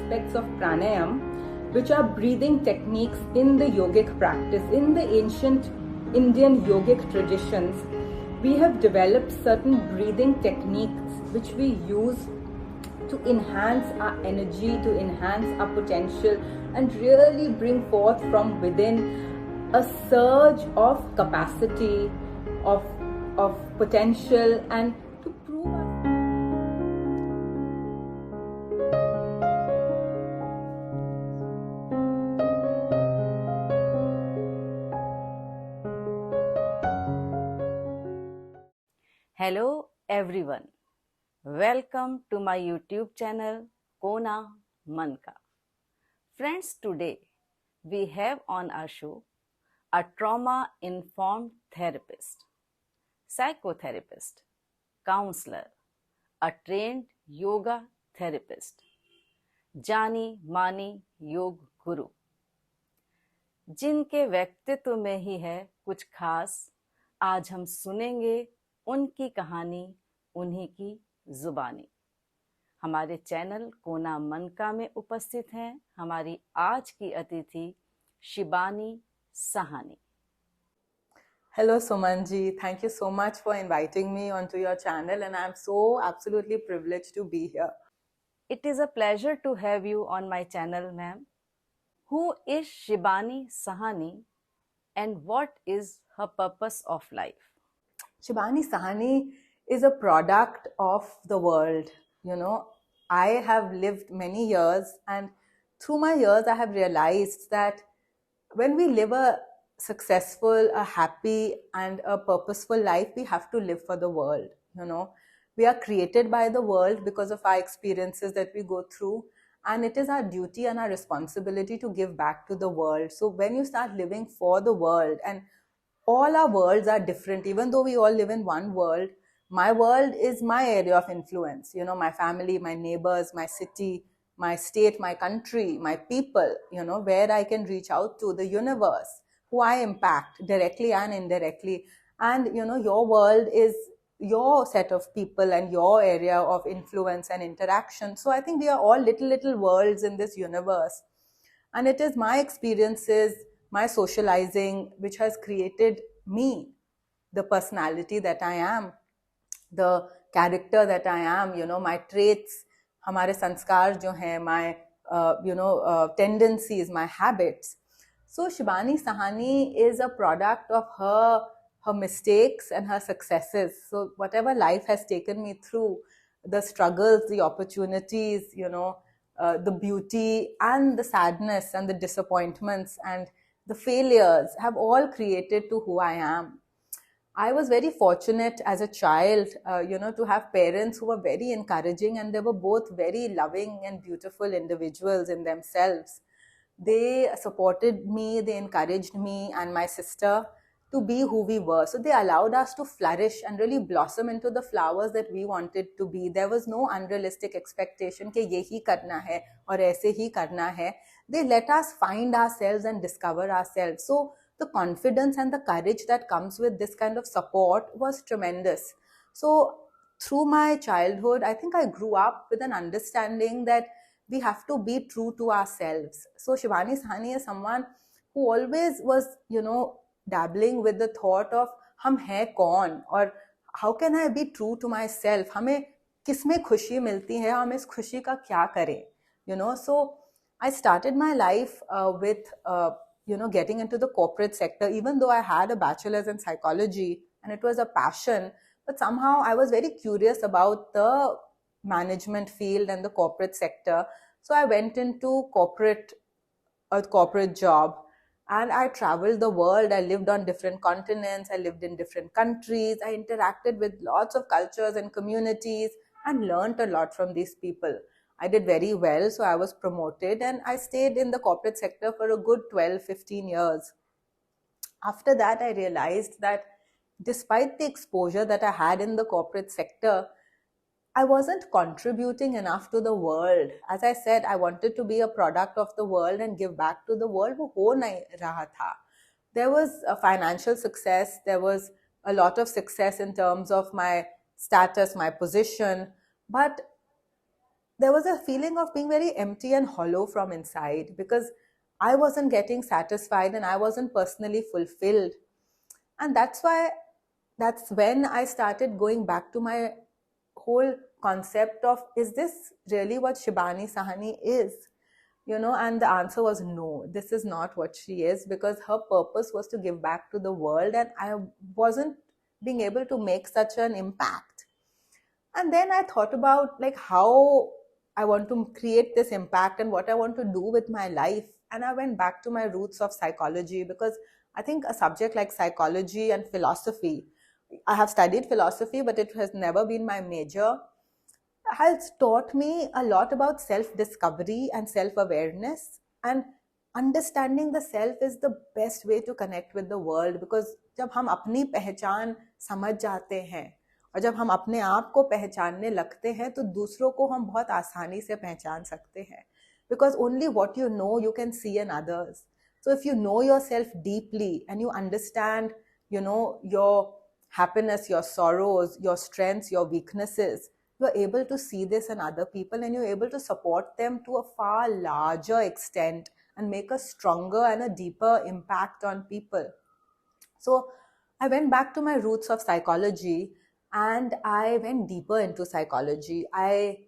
aspects of pranayam, which are breathing techniques in the yogic practice. In the ancient Indian yogic traditions, we have developed certain breathing techniques which we use to enhance our energy, to enhance our potential, and really bring forth from within a surge of capacity, of potential, and to prove Hello everyone, welcome to my YouTube channel Kona Manka. Friends, today we have on our show a trauma-informed therapist, psychotherapist, counselor, a trained yoga therapist, जानी मानी योग गुरु, जिनके व्यक्तित्व में ही है कुछ खास। आज हम सुनेंगे उनकी कहानी, उन्हीं की जुबानी। हमारे चैनल कोना मनका में उपस्थित हैं हमारी आज की अतिथि Shibani Sahni. Hello Sumanji, thank you so much for inviting me onto your channel, and I'm so absolutely privileged to be here. It is a pleasure to have you on my channel, ma'am. Who is Shibani Sahni and what is her purpose of life? Shibani Sahni is a product of the world. I have lived many years, and through my years, I have realized that when we live a successful, a happy, and a purposeful life, we have to live for the world. We are created by the world because of our experiences that we go through, and it is our duty and our responsibility to give back to the world. So when you start living for the world, and all our worlds are different, even though we all live in one world, my world is my area of influence. My family, my neighbors, my city, my state, my country, my people, where I can reach out to the universe, who I impact directly and indirectly. And, your world is your set of people and your area of influence and interaction. So I think we are all little worlds in this universe. And it is my experiences, my socializing, which has created me, the personality that I am, the character that I am, my traits, हमारे संस्कार जो हैं, my tendencies, my habits. So Shibani Sahni is a product of her mistakes and her successes. So whatever life has taken me through, the struggles, the opportunities, the beauty and the sadness and the disappointments and the failures have all created to who I am. I was very fortunate as a child, to have parents who were very encouraging, and they were both very loving and beautiful individuals in themselves. They supported me, they encouraged me and my sister to be who we were. So they allowed us to flourish and really blossom into the flowers that we wanted to be. There was no unrealistic expectation कि यही करना है और ऐसे ही करना है. They let us find ourselves and discover ourselves. So the confidence and the courage that comes with this kind of support was tremendous. So through my childhood, I think I grew up with an understanding that we have to be true to ourselves. So Shibani Sahni is someone who always was, dabbling with the thought of हम हैं कौन और how can I be true to myself? हमें किसमें खुशी मिलती है? हम इस खुशी का क्या करें? So I started my life with getting into the corporate sector, even though I had a bachelor's in psychology and it was a passion, but somehow I was very curious about the management field and the corporate sector. So I went into a corporate job, and I traveled the world. I lived on different continents. I lived in different countries. I interacted with lots of cultures and communities and learned a lot from these people. I did very well, so I was promoted, and I stayed in the corporate sector for a good 12-15 years. After that, I realized that despite the exposure that I had in the corporate sector, I wasn't contributing enough to the world. As I said, I wanted to be a product of the world and give back to the world. वो हो नहीं रहा था. There was a financial success. There was a lot of success in terms of my status, my position. But there was a feeling of being very empty and hollow from inside, because I wasn't getting satisfied and I wasn't personally fulfilled. And that's when I started going back to my whole concept of, is this really what Shibani Sahni is? And the answer was no, this is not what she is, because her purpose was to give back to the world, and I wasn't being able to make such an impact. And then I thought about, like, how I want to create this impact and what I want to do with my life. And I went back to my roots of psychology, because I think a subject like psychology and philosophy, I have studied philosophy, but it has never been my major, has taught me a lot about self discovery and self awareness. And understanding the self is the best way to connect with the world, because जब हम अपनी पहचान समझ जाते हैं और जब हम अपने आप को पहचानने लगते हैं, तो दूसरों को हम बहुत आसानी से पहचान सकते हैं, because only what you know you can see in others. So if you know yourself deeply and you understand, your happiness, your sorrows, your strengths, your weaknesses, you're able to see this in other people, and you're able to support them to a far larger extent and make a stronger and a deeper impact on people. So I went back to my roots of psychology and I went deeper into psychology. I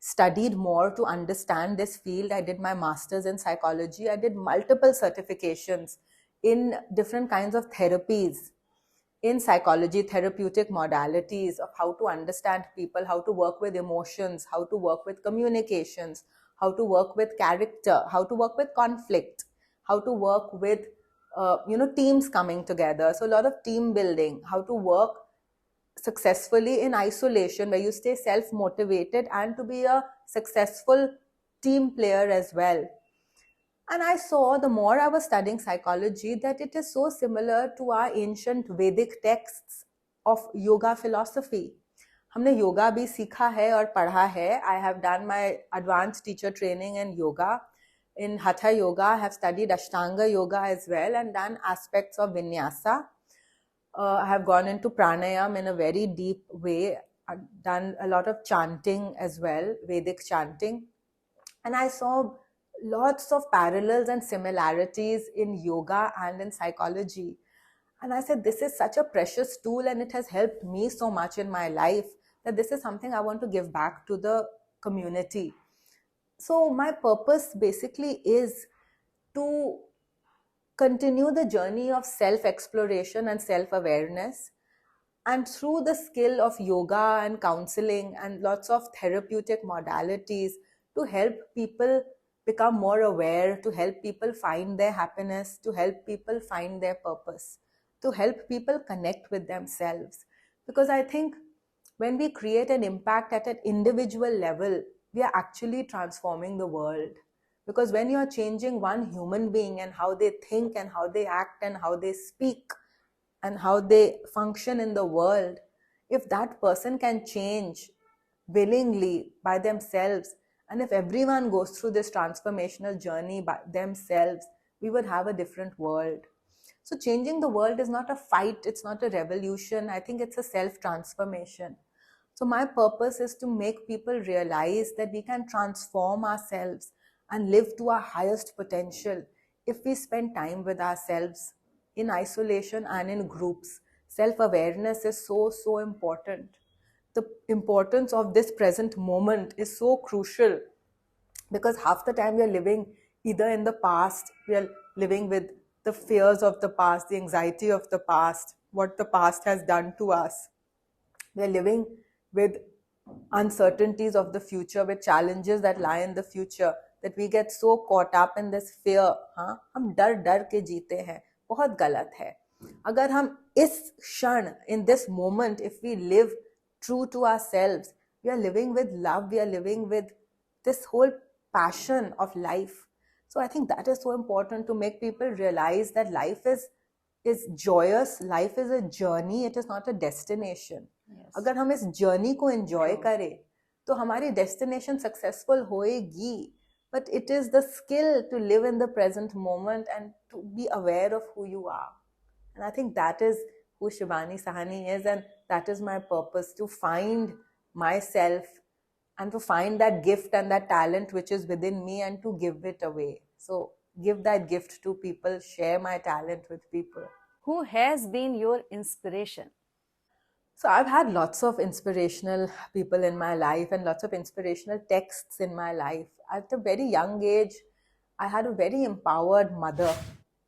studied more to understand this field. I did my master's in psychology. I did multiple certifications in different kinds of therapies in psychology, therapeutic modalities of how to understand people, how to work with emotions, how to work with communications, how to work with character, how to work with conflict, how to work with teams coming together. So a lot of team building, how to work successfully in isolation, where you stay self-motivated, and to be a successful team player as well. And I saw, the more I was studying psychology, that it is so similar to our ancient Vedic texts of yoga philosophy. हमने योगा भी सीखा है और पढ़ा है. I have done my advanced teacher training in yoga. In Hatha Yoga, I have studied Ashtanga Yoga as well and done aspects of Vinyasa. I have gone into pranayam in a very deep way. I've done a lot of chanting as well, Vedic chanting. And I saw lots of parallels and similarities in yoga and in psychology. And I said, this is such a precious tool and it has helped me so much in my life, that this is something I want to give back to the community. So my purpose basically is to continue the journey of self-exploration and self-awareness. And through the skill of yoga and counseling and lots of therapeutic modalities, to help people become more aware, to help people find their happiness, to help people find their purpose, to help people connect with themselves. Because I think when we create an impact at an individual level, we are actually transforming the world. Because when you are changing one human being and how they think and how they act and how they speak and how they function in the world, if that person can change willingly by themselves, and if everyone goes through this transformational journey by themselves, we would have a different world. So changing the world is not a fight, it's not a revolution. I think it's a self-transformation. So my purpose is to make people realize that we can transform ourselves and live to our highest potential if we spend time with ourselves in isolation and in groups. Self-awareness is so, so important. The importance of this present moment is so crucial, because half the time we are living either in the past, we are living with the fears of the past, the anxiety of the past, what the past has done to us. We are living with uncertainties of the future, with challenges that lie in the future, that we get so caught up in this fear. हाँ, हम डर डर के जीते हैं, बहुत गलत है. अगर हम इस क्षण, in this moment, if we live true to ourselves, we are living with love, we are living with this whole passion of life. So I think that is so important, to make people realize that life is joyous, life is a journey, it is not a destination. Yes. अगर हम इस journey को enjoy करें, तो हमारी destination successful होएगी. But it is the skill to live in the present moment and to be aware of who you are. And I think that is who Shibani Sahni is, and that is my purpose, to find myself and to find that gift and that talent which is within me and to give it away. So give that gift to people, share my talent with people. Who has been your inspiration? So I've had lots of inspirational people in my life and lots of inspirational texts in my life. At a very young age, I had a very empowered mother.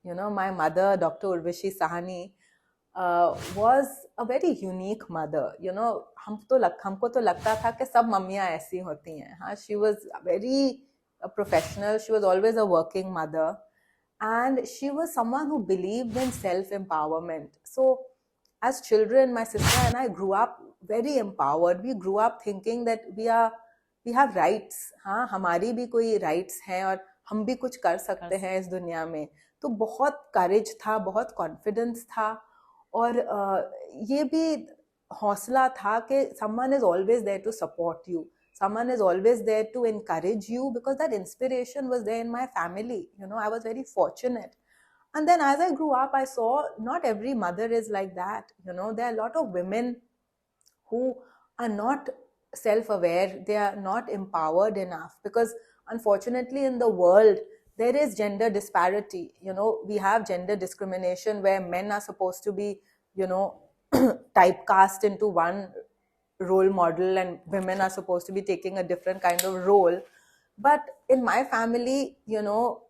You know, my mother, Dr. Urvashi Sahni, was a very unique mother. You know, हमको तो लगता था कि सब मम्मियाँ ऐसी होती हैं. हाँ, she was very professional. She was always a working mother, and she was someone who believed in self-empowerment. So as children, my sister and I grew up very empowered. We grew up thinking that we have rights. हाँ, हमारी भी कोई rights हैं और हम भी कुछ कर सकते हैं इस दुनिया में. तो बहुत courage था, बहुत confidence था, और ये भी हौसला था कि someone is always there to support you. Someone is always there to encourage you, because that inspiration was there in my family. You know, I was very fortunate. And then as I grew up, I saw not every mother is like that. You know, there are a lot of women who are not self-aware. They are not empowered enough, because unfortunately in the world, there is gender disparity. You know, we have gender discrimination where men are supposed to be, you know, typecast into one role model and women are supposed to be taking a different kind of role. But in my family, you know,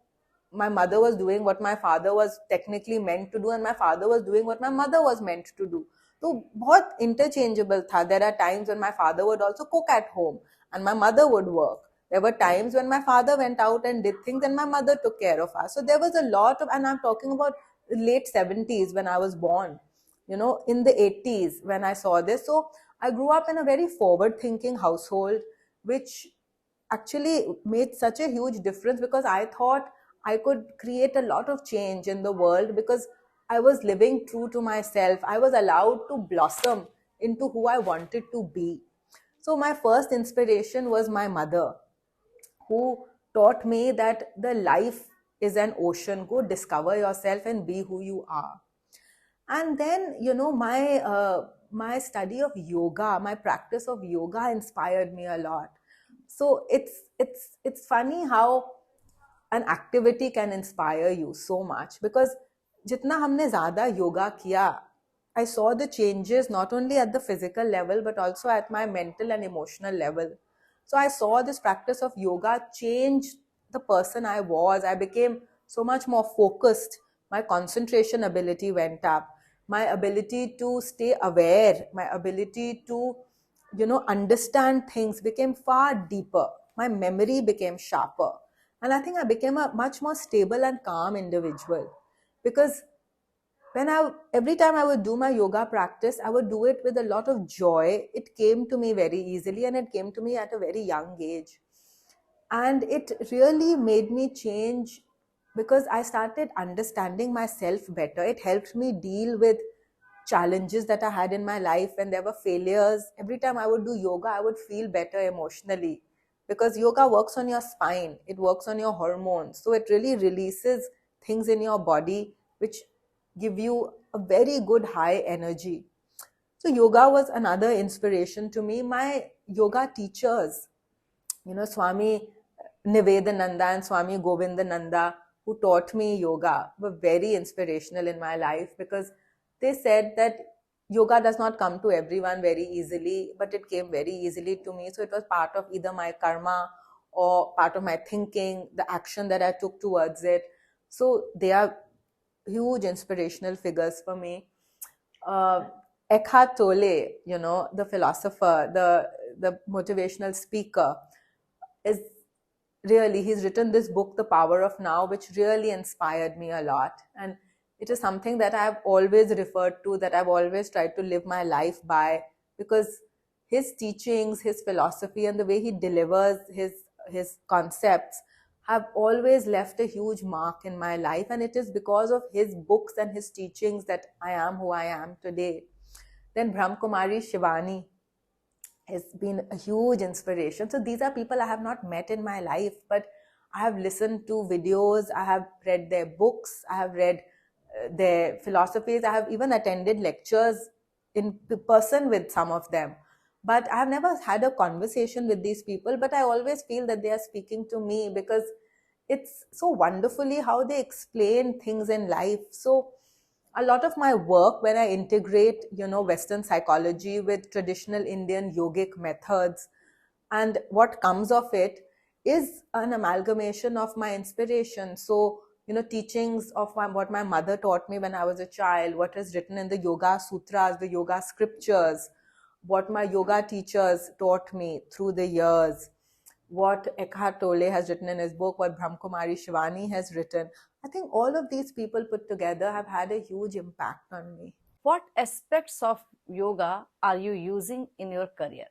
my mother was doing what my father was technically meant to do, and my father was doing what my mother was meant to do. So बहुत interchangeable था. There are times when my father would also cook at home and my mother would work. There were times when my father went out and did things and my mother took care of us. So there was a lot of, and I'm talking about late 70s when I was born, you know, in the 80s when I saw this. So I grew up in a very forward thinking household, which actually made such a huge difference, because I thought I could create a lot of change in the world because I was living true to myself. I was allowed to blossom into who I wanted to be. So my first inspiration was my mother, who taught me that the life is an ocean. Go discover yourself and be who you are. And then, you know, my study of yoga, my practice of yoga inspired me a lot. So it's funny how an activity can inspire you so much, because jitna humne zyada yoga kiya, I saw the changes not only at the physical level but also at my mental and emotional level. So I saw this practice of yoga change the person I was. I became so much more focused. My concentration ability went up. My ability to stay aware, my ability to, you know, understand things became far deeper. My memory became sharper. And I think I became a much more stable and calm individual, because every time I would do my yoga practice, I would do it with a lot of joy. It came to me very easily, and it came to me at a very young age. And it really made me change, because I started understanding myself better. It helped me deal with challenges that I had in my life when there were failures. Every time I would do yoga, I would feel better emotionally, because yoga works on your spine, it works on your hormones. So it really releases things in your body which give you a very good high energy. So yoga was another inspiration to me. My yoga teachers, you know, Swami Nivedananda and Swami Govindananda, who taught me yoga, were very inspirational in my life, because they said that yoga does not come to everyone very easily, but it came very easily to me. So it was part of either my karma or part of my thinking, the action that I took towards it. So they are huge inspirational figures for me. Eckhart Tolle, you know, the philosopher, the motivational speaker, is really, he's written this book, The Power of Now, which really inspired me a lot. And it is something that I've always referred to, that I've always tried to live my life by, because his teachings, his philosophy, and the way he delivers his concepts have always left a huge mark in my life. And it is because of his books and his teachings that I am who I am today. Then Brahmkumari Shivani has been a huge inspiration. So these are people I have not met in my life, but I have listened to videos, I have read their books, I have read their philosophies, I have even attended lectures in person with some of them. But I've never had a conversation with these people, but I always feel that they are speaking to me, because it's so wonderfully how they explain things in life. So a lot of my work, when I integrate, Western psychology with traditional Indian yogic methods, and what comes of it is an amalgamation of my inspiration. So, teachings of what my mother taught me when I was a child, what is written in the Yoga Sutras, the Yoga scriptures, what my yoga teachers taught me through the years, what Eckhart Tolle has written in his book, what Brahmkumari Shivani has written. I think all of these people put together have had a huge impact on me. What aspects of yoga are you using in your career?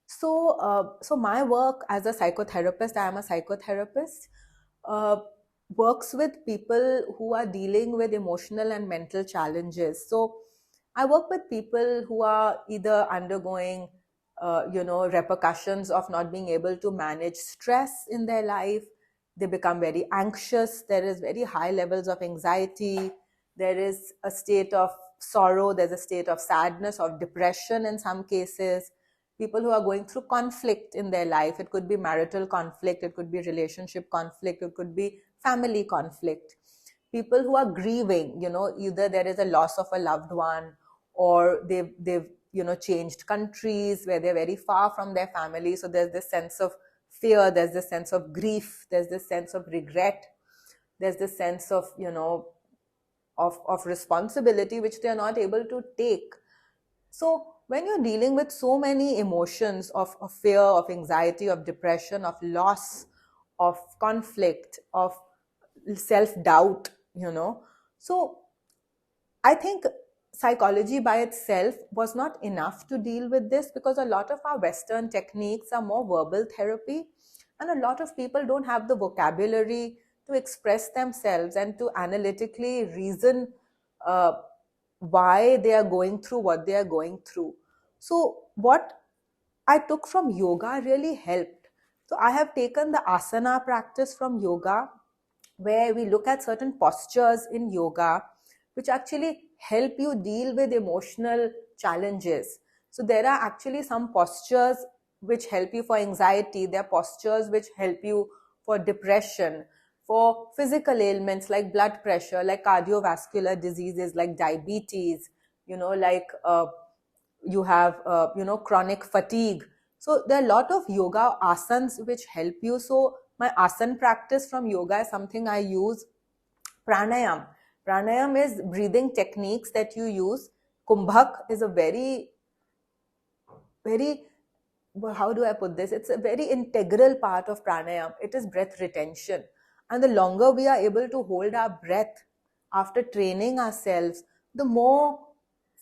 So my work as a psychotherapist, I am a psychotherapist, uh, works with people who are dealing with emotional and mental challenges. So I work with people who are either undergoing, repercussions of not being able to manage stress in their life. They become very anxious. There is very high levels of anxiety. There is a state of sorrow. There's a state of sadness, of depression in some cases. People who are going through conflict in their life. It could be marital conflict, it could be relationship conflict, it could be family conflict. People who are grieving, either there is a loss of a loved one, or they've changed countries where they're very far from their family. So there's this sense of fear, there's this sense of grief, there's this sense of regret, there's this sense of of responsibility which they are not able to take. So when you're dealing with so many emotions of fear, of anxiety, of depression, of loss, of conflict, of self-doubt, so I think psychology by itself was not enough to deal with this, because a lot of our Western techniques are more verbal therapy, and a lot of people don't have the vocabulary to express themselves and to analytically reason uh, why they are going through what they are going through. So, what I took from yoga really helped. So, I have taken the asana practice from yoga, where we look at certain postures in yoga which actually help you deal with emotional challenges. So there are actually some postures which help you for anxiety, there are postures which help you for depression, for physical ailments like blood pressure, like cardiovascular diseases, like diabetes, like you have chronic fatigue. So there are a lot of yoga asanas which help you. So my asan practice from yoga is something I use. Pranayam is breathing techniques that you use. Kumbhak is a very, well, how do I put this? It's a very integral part of pranayam. It is breath retention. And the longer we are able to hold our breath after training ourselves, the more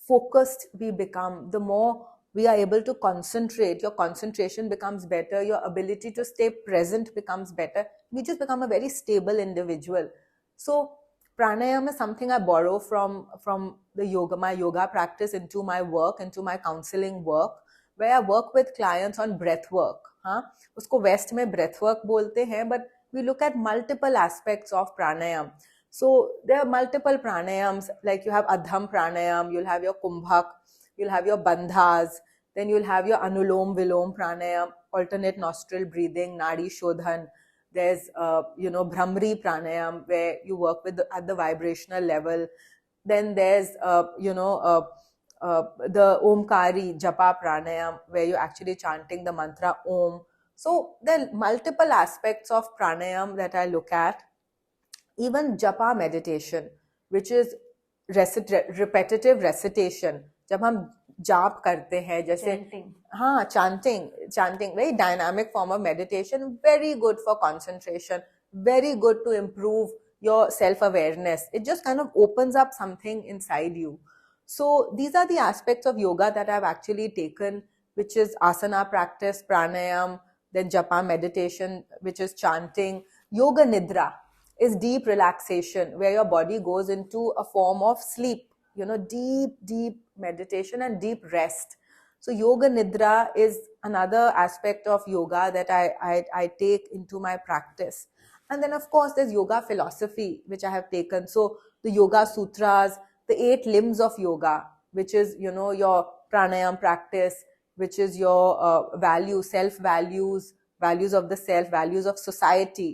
focused we become, the more we are able to concentrate. Your concentration becomes better, your ability to stay present becomes better. We just become a very stable individual. So pranayam is something I borrow from the yoga, my yoga practice, into my work, into my counseling work, where I work with clients on breath work. हाँ, उसको waste में breath work बोलते हैं, but we look at multiple aspects of pranayam. So there are multiple pranayams, like you have Adham pranayam, you'll have your Kumbhak, you'll have your Bandhas, then you'll have your Anulom Vilom pranayam, alternate nostril breathing, Nadi Shodhan. There's Bhramri pranayam, where you work with at the vibrational level. Then there's the Omkari Japa pranayam, where you're actually chanting the mantra Om. So there are multiple aspects of pranayam that I look at. Even japa meditation, which is repetitive recitation. जब हम जाप करते हैं, जैसे हाँ, chanting, very dynamic form of meditation, very good for concentration, very good to improve your self-awareness. It just kind of opens up something inside you. So these are the aspects of yoga that I've actually taken, which is asana practice, pranayam, then japa meditation, which is chanting. Yoga nidra is deep relaxation, where your body goes into a form of sleep, deep meditation and deep rest. So yoga nidra is another aspect of yoga that I take into my practice. And then of course there's yoga philosophy, which I have taken. So the yoga sutras, the 8 limbs of yoga, which is, your pranayam practice, which is your values, self values, values of the self, values of society,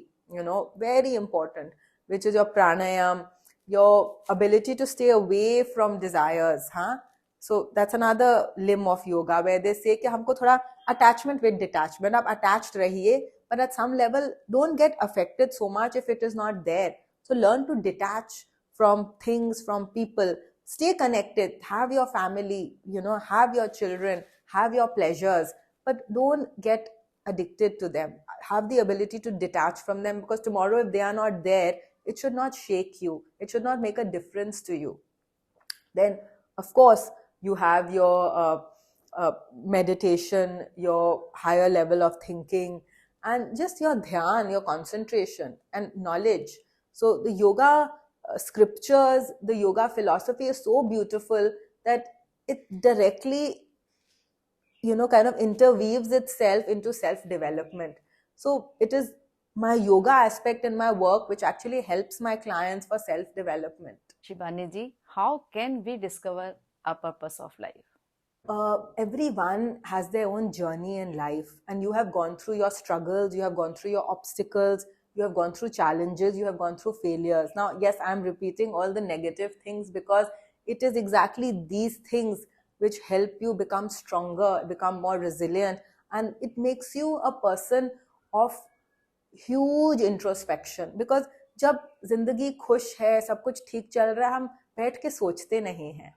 very important, which is your pranayam, your ability to stay away from desires, huh? So that's another limb of yoga where they say कि हमको थोड़ा attachment with detachment, आप attached रहिए, but at some level don't get affected so much if it is not there. So learn to detach from things, from people, stay connected, have your family, have your children, have your pleasures, but don't get addicted to them. Have the ability to detach from them, because tomorrow if they are not there, it should not shake you, it should not make a difference to you. Then of course you have your meditation, your higher level of thinking, and just your dhyan, your concentration and knowledge. So the yoga scriptures, the yoga philosophy is so beautiful that it directly kind of interweaves itself into self-development. So it is my yoga aspect in my work which actually helps my clients for self-development. Shibani ji, how can we discover a purpose of life? Everyone has their own journey in life, and you have gone through your struggles, you have gone through your obstacles, you have gone through challenges, you have gone through failures. Now, yes, I'm repeating all the negative things because it is exactly these things which help you become stronger, become more resilient, and it makes you a person of huge introspection. Because जब जिंदगी खुश है, सब कुछ ठीक चल रहा है, हम बैठ के सोचते नहीं हैं.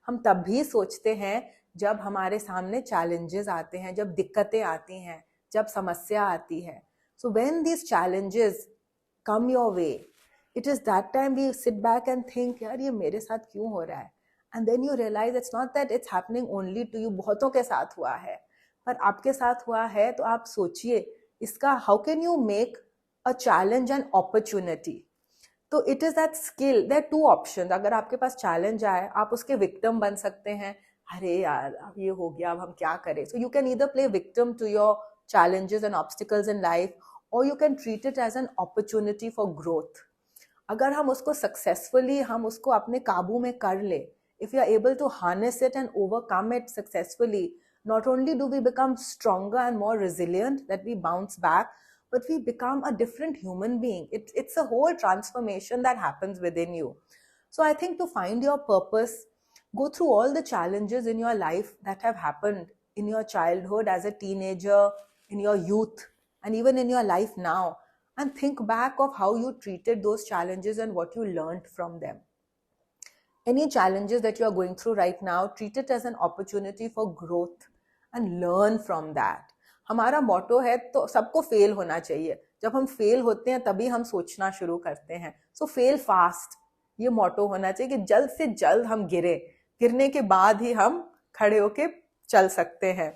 हम तब भी सोचते हैं जब हमारे सामने चैलेंजेस आते हैं, जब दिक्कतें आती हैं, जब समस्या आती है. So when these challenges come your way, it is that time we sit back and think, यार ये मेरे साथ क्यों हो रहा है. And then you realize it's not that it's happening only to you. बहुतों के साथ हुआ है, पर आपके साथ हुआ है तो आप सोचिए इसका how can you make a challenge and opportunity. तो it is that skill. There are two options. अगर आपके पास चैलेंज आए, आप उसके विक्टिम बन सकते हैं, अरे यार अब ये हो गया, अब हम क्या करें. So you can either play victim to your challenges and obstacles in life, or you can treat it as an opportunity for growth. अगर हम उसको सक्सेसफुली हम उसको अपने काबू में कर ले, if you are able to harness it and overcome it successfully, not only do we become stronger and more resilient, that we bounce back, but we become a different human being. It's a whole transformation that happens within you. So I think to find your purpose, go through all the challenges in your life that have happened in your childhood, as a teenager, in your youth, and even in your life now, and think back of how you treated those challenges and what you learned from them. Any challenges that you are going through right now, treat it as an opportunity for growth and learn from that. हमारा मोटो है तो सबको fail होना चाहिए. जब हम fail होते हैं तभी हम सोचना शुरू करते हैं. सो फेल फास्ट, ये मोटो होना चाहिए कि जल्द से जल्द हम गिरने के बाद ही हम खड़े होके चल सकते हैं.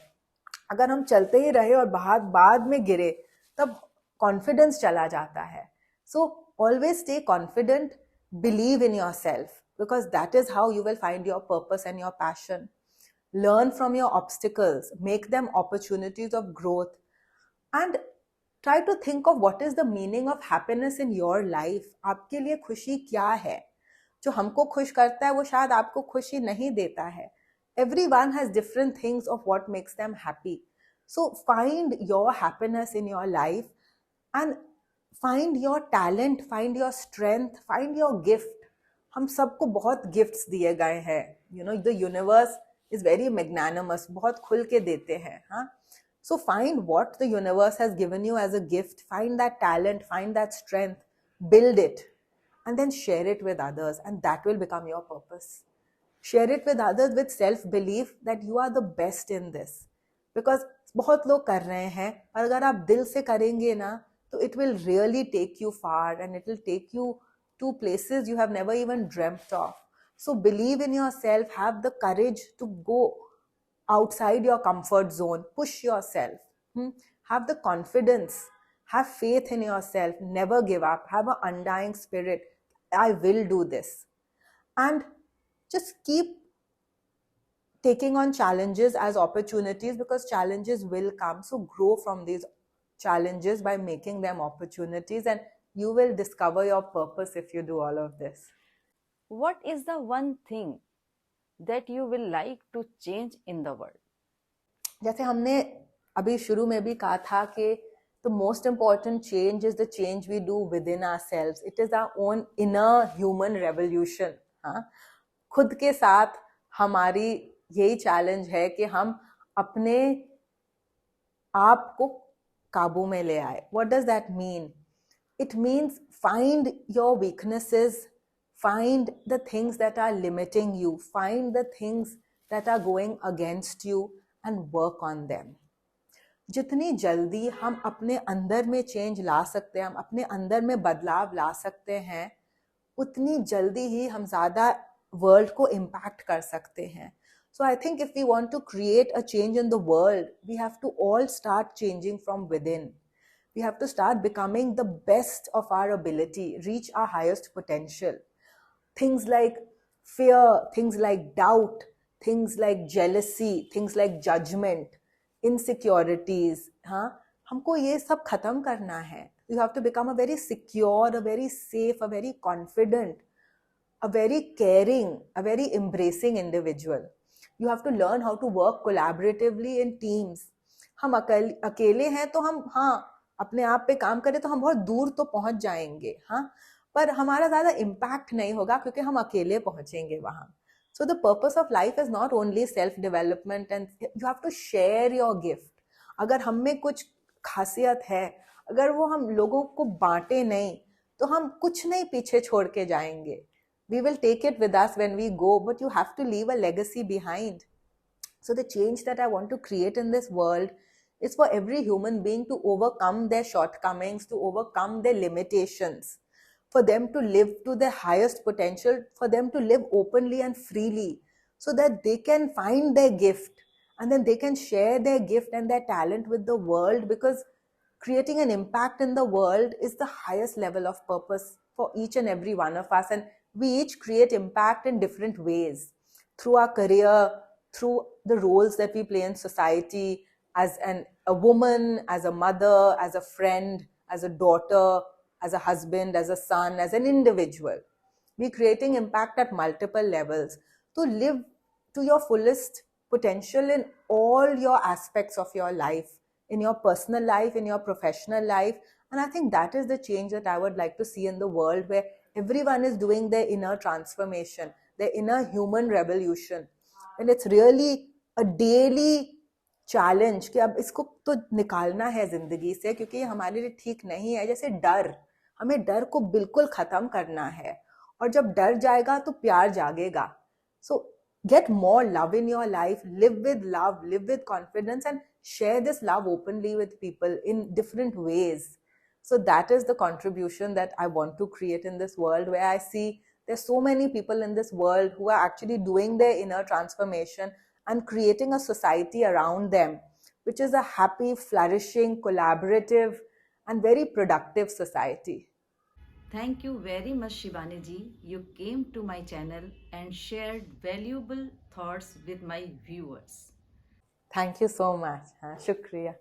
अगर हम चलते ही रहे और बाद में गिरे, तब कॉन्फिडेंस चला जाता है. So always stay confident, believe in your self, because that is how you will find your purpose and your passion. Learn from your obstacles, make them opportunities of growth, and try to think of what is the meaning of happiness in your life. आपके लिए खुशी क्या है? जो हमको खुश करता है वो शायद आपको खुशी नहीं देता है. Everyone has different things of what makes them happy. So find your happiness in your life and find your talent, find your strength, find your gift. हम सबको बहुत गिफ्ट्स दिए गए हैं. The universe is very magnanimous, बहुत खुल के देते हैं. So find what the universe has given you as a gift, find that talent, find that strength, build it, and then share it with others, and that will become your purpose. Share it with others with self-belief that you are the best in this. Because बहुत लोग कर रहे हैं, और अगर आप दिल से करेंगे ना, तो it will really take you far, and it will take you to places you have never even dreamt of. So believe in yourself, have the courage to go outside your comfort zone, push yourself, have the confidence, have faith in yourself, never give up, have an undying spirit, I will do this. And just keep taking on challenges as opportunities, because challenges will come. So grow from these challenges by making them opportunities, and you will discover your purpose if you do all of this. What is the one thing that you will like to change in the world? जैसे हमने अभी शुरू में भी कहा था कि the most important change is the change we do within ourselves. It is our own inner human revolution. हाँ, खुद के साथ हमारी यही चैलेंज है कि हम अपने आप को काबू में ले आए. What does that mean? It means find your weaknesses, find the things that are limiting you, find the things that are going against you and work on them. जितनी जल्दी हम अपने अंदर में चेंज ला सकते हैं, हम अपने अंदर में बदलाव ला सकते हैं, उतनी जल्दी ही हम ज़्यादा वर्ल्ड को इम्पैक्ट कर सकते हैं. So I think if we want to create a change in the world, we have to all start changing from within. We have to start becoming the best of our ability, reach our highest potential. Things like fear, things like doubt, things like jealousy, things like judgment, insecurities, हाँ, हमको ये सब खत्म करना है. You have to become a very secure, a very safe, a very confident, a very caring, a very embracing individual. You have to learn how to work collaboratively in teams. हम अकेले हैं तो हम हाँ अपने आप पे काम करें तो हम बहुत दूर तो पहुंच जाएंगे, हाँ, पर हमारा ज़्यादा इम्पैक्ट नहीं होगा क्योंकि हम अकेले पहुंचेंगे वहाँ. So the purpose of life is not only self-development and you have to share your gift. अगर हम में कुछ खासियत है, अगर वो हम लोगों को बांटे नहीं तो हम कुछ नहीं पीछे छोड़ के जाएंगे. We will take it with us when we go, but you have to leave a legacy behind. So the change that I want to create in this world is for every human being to overcome their shortcomings, to overcome their limitations, for them to live to their highest potential, for them to live openly and freely, so that they can find their gift and then they can share their gift and their talent with the world, because creating an impact in the world is the highest level of purpose for each and every one of us. And we each create impact in different ways, through our career, through the roles that we play in society, as a woman, as a mother, as a friend, as a daughter, as a husband, as a son, as an individual. We're creating impact at multiple levels to live to your fullest potential in all your aspects of your life, in your personal life, in your professional life. And I think that is the change that I would like to see in the world, where everyone is doing their inner transformation, their inner human revolution. And it's really a daily challenge कि अब इसको तो निकालना है जिंदगी से, क्योंकि ये हमारे लिए ठीक नहीं है. जैसे डर, हमें डर को बिल्कुल खत्म करना है, और जब डर जाएगा तो प्यार जागेगा. सो get more love in your life, live with love, live with confidence, and share this love openly with people in different ways. So that is the contribution that I want to create in this world, where I see there's so many people in this world who are actually doing their inner transformation and creating a society around them, which is a happy, flourishing, collaborative, and very productive society. Thank you very much, Shibani ji. You came to my channel and shared valuable thoughts with my viewers. Thank you so much. Shukriya.